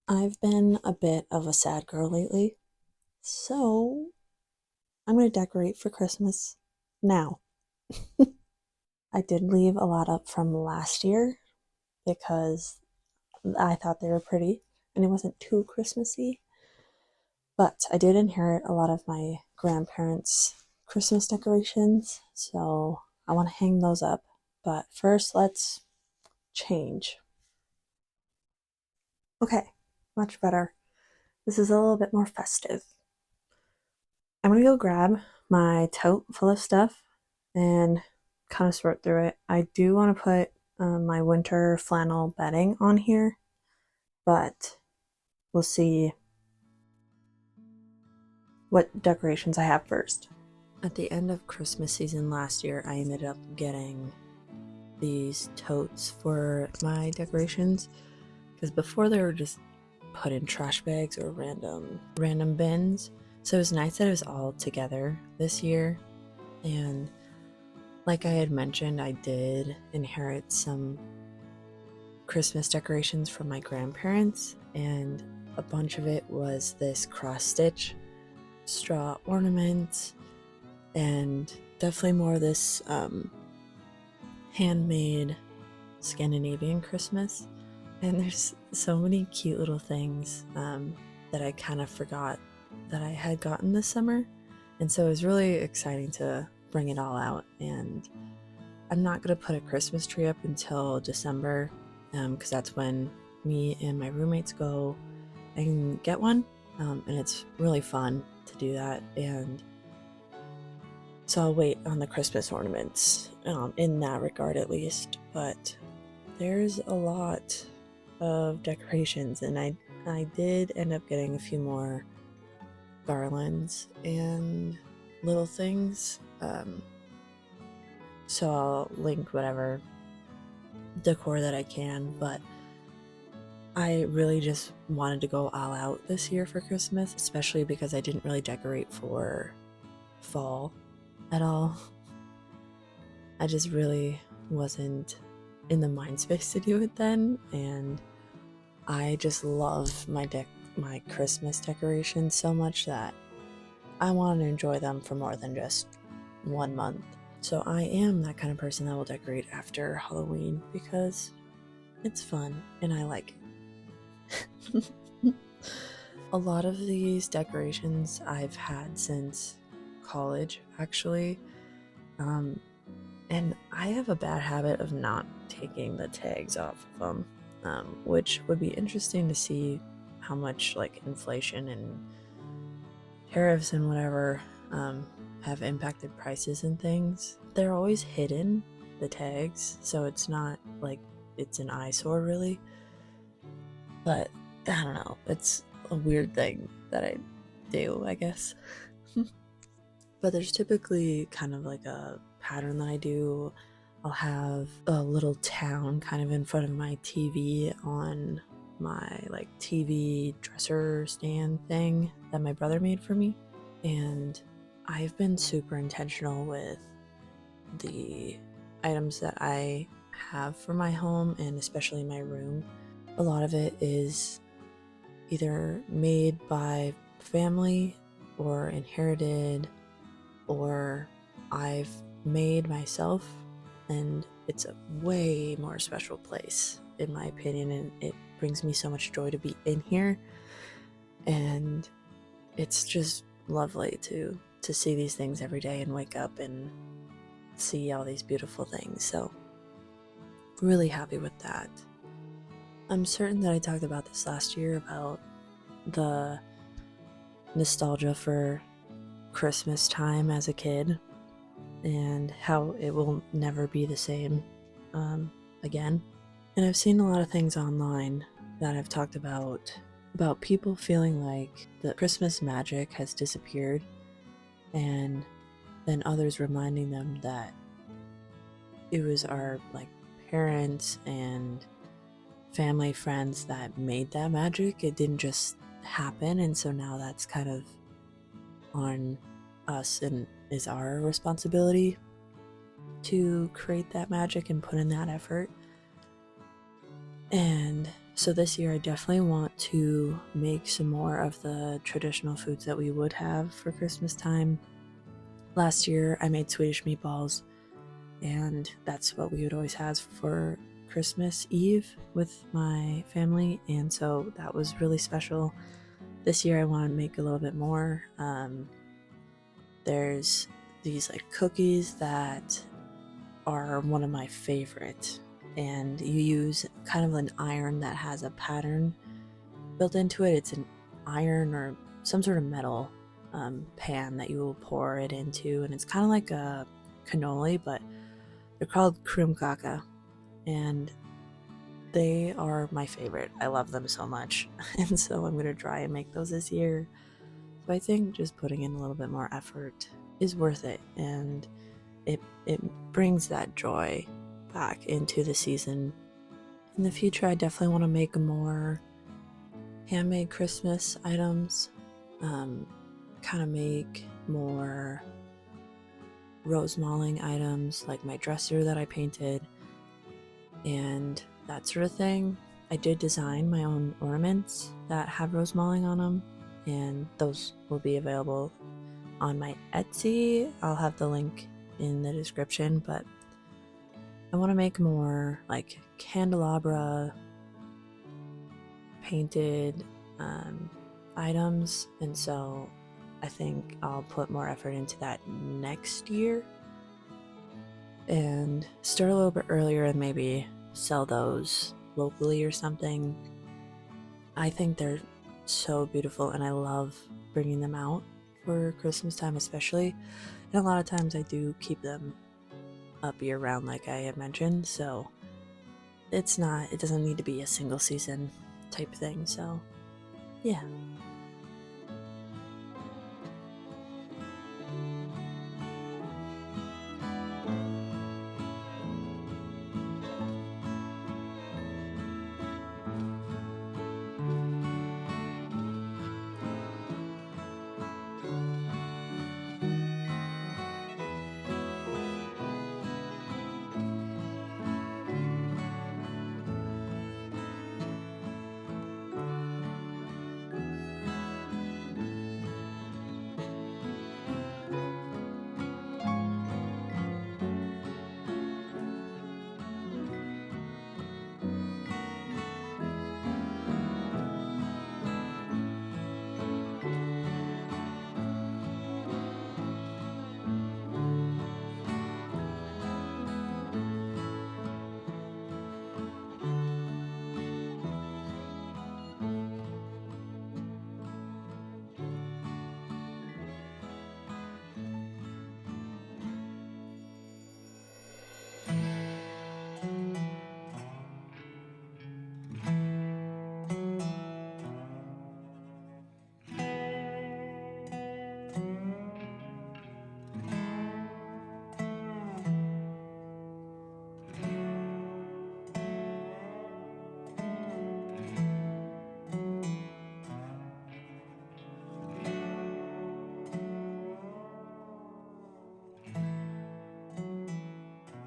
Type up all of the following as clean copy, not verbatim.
I've been a bit of a sad girl lately, so I'm going to decorate for Christmas now. I did leave a lot up from last year because I thought they were pretty and it wasn't too Christmassy. But I did inherit a lot of my grandparents' Christmas decorations, so I want to hang those up. But first, let's change. Okay, much better. This is a little bit more festive. I'm gonna go grab my tote full of stuff and kind of sort through it. I do want to put my winter flannel bedding on here, but we'll see what decorations I have first. At the end of Christmas season last year, I ended up getting these totes for my decorations because before they were just put in trash bags or random bins. So it was nice that it was all together this year. And like I had mentioned, I did inherit some Christmas decorations from my grandparents, and a bunch of it was this cross stitch straw ornament, and definitely more of this handmade Scandinavian Christmas. And there's so many cute little things that I kind of forgot that I had gotten this summer. And so it was really exciting to bring it all out. And I'm not going to put a Christmas tree up until December because that's when me and my roommates go and get one. And it's really fun to do that. And so I'll wait on the Christmas ornaments in that regard at least. But there's a lot of decorations, and I did end up getting a few more garlands and little things. So I'll link whatever decor that I can, but I really just wanted to go all out this year for Christmas, especially because I didn't really decorate for fall at all. I just really wasn't in the mind space to do it then, and I just love my Christmas decorations so much that I want to enjoy them for more than just 1 month. So I am that kind of person that will decorate after Halloween because it's fun and I like it. A lot of these decorations I've had since college, actually. And I have a bad habit of not taking the tags off of them, which would be interesting to see how much like inflation and tariffs and whatever have impacted prices and things. They're always hidden, the tags, so it's not like it's an eyesore really. But I don't know, it's a weird thing that I do, I guess. But there's typically kind of like a pattern that I do. I'll have a little town kind of in front of my TV on my like TV dresser stand thing that my brother made for me. And I've been super intentional with the items that I have for my home and especially my room. A lot of it is either made by family or inherited or I've made myself, and it's a way more special place in my opinion, and it brings me so much joy to be in here, and it's just lovely to see these things every day and wake up and see all these beautiful things. So really happy with that. I'm certain that I talked about this last year about the nostalgia for Christmas time as a kid and how it will never be the same again. And I've seen a lot of things online that have talked about people feeling like the Christmas magic has disappeared, and then others reminding them that it was our like parents and family friends that made that magic. It didn't just happen, and so now that's kind of on us and is our responsibility to create that magic and put in that effort. And So this year I definitely want to make some more of the traditional foods that we would have for Christmas time. Last year I made Swedish meatballs, and that's what we would always have for Christmas Eve with my family, and so that was really special. This year I want to make a little bit more. There's these like cookies that are one of my favorite, and you use kind of an iron that has a pattern built into it. It's an iron or some sort of metal pan that you will pour it into, and it's kind of like a cannoli, but they're called krumkaka, and they are my favorite. I love them so much, and so I'm going to try and make those this year. So I think just putting in a little bit more effort is worth it, and it brings that joy back into the season. In the future, I definitely want to make more handmade Christmas items, kind of make more rose malling items like my dresser that I painted and that sort of thing. I did design my own ornaments that have rose malling on them, and those will be available on my Etsy. I'll have the link in the description, but I want to make more like candelabra painted items, and so I think I'll put more effort into that next year and start a little bit earlier and maybe sell those locally or something. I think they're so beautiful, and I love bringing them out for Christmas time especially, and a lot of times I do keep them up year round like I had mentioned, so it doesn't need to be a single season type thing. So yeah.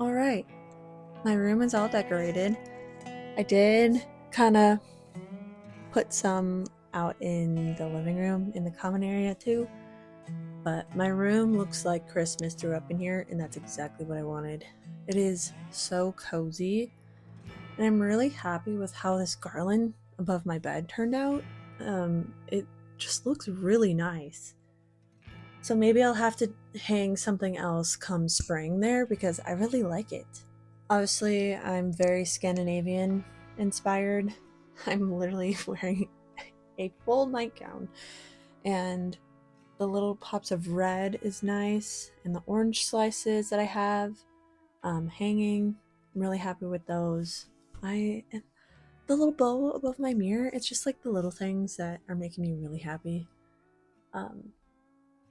All right, my room is all decorated. I did kind of put some out in the living room in the common area too, but my room looks like Christmas threw up in here, and that's exactly what I wanted. It is so cozy, and I'm really happy with how this garland above my bed turned out. It just looks really nice. So maybe I'll have to hang something else come spring there because I really like it. Obviously, I'm very Scandinavian inspired. I'm literally wearing a full nightgown, and the little pops of red is nice, and the orange slices that I have hanging, I'm really happy with those. And the little bow above my mirror, it's just like the little things that are making me really happy. Um,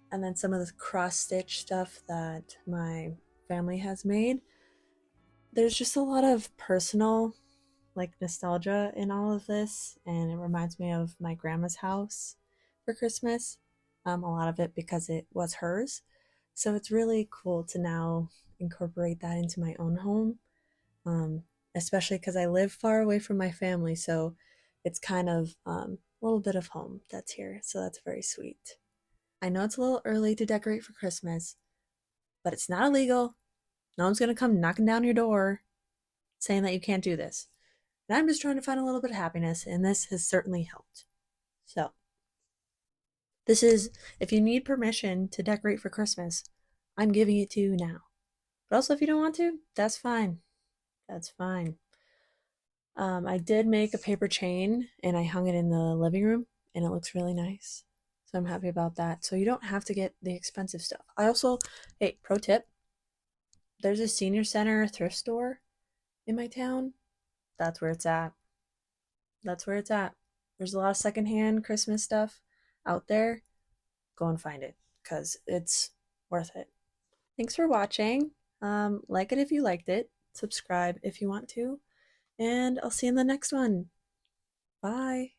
and then some of the cross stitch stuff that my family has made. There's just a lot of personal like nostalgia in all of this, and it reminds me of my grandma's house for Christmas. A lot of it because it was hers. So it's really cool to now incorporate that into my own home, um, especially because I live far away from my family. So it's kind of a little bit of home that's here. So that's very sweet. I know it's a little early to decorate for Christmas, but it's not illegal. No one's going to come knocking down your door saying that you can't do this. And I'm just trying to find a little bit of happiness, and this has certainly helped. So, this is, if you need permission to decorate for Christmas, I'm giving it to you now. But also, if you don't want to, that's fine. That's fine. I did make a paper chain and I hung it in the living room and it looks really nice. So I'm happy about that. So you don't have to get the expensive stuff. I also, hey, pro tip, there's a senior center thrift store in my town. That's where it's at. That's where it's at. There's a lot of secondhand Christmas stuff out there. Go and find it because it's worth it. Thanks for watching. Like it if you liked it. Subscribe if you want to. And I'll see you in the next one. Bye.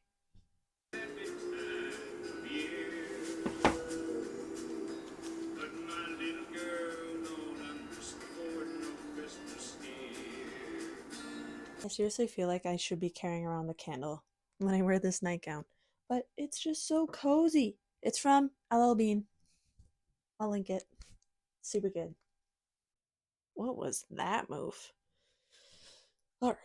I seriously feel like I should be carrying around the candle when I wear this nightgown, but it's just so cozy. It's from LL Bean. I'll link it. Super good. What was that move? All right.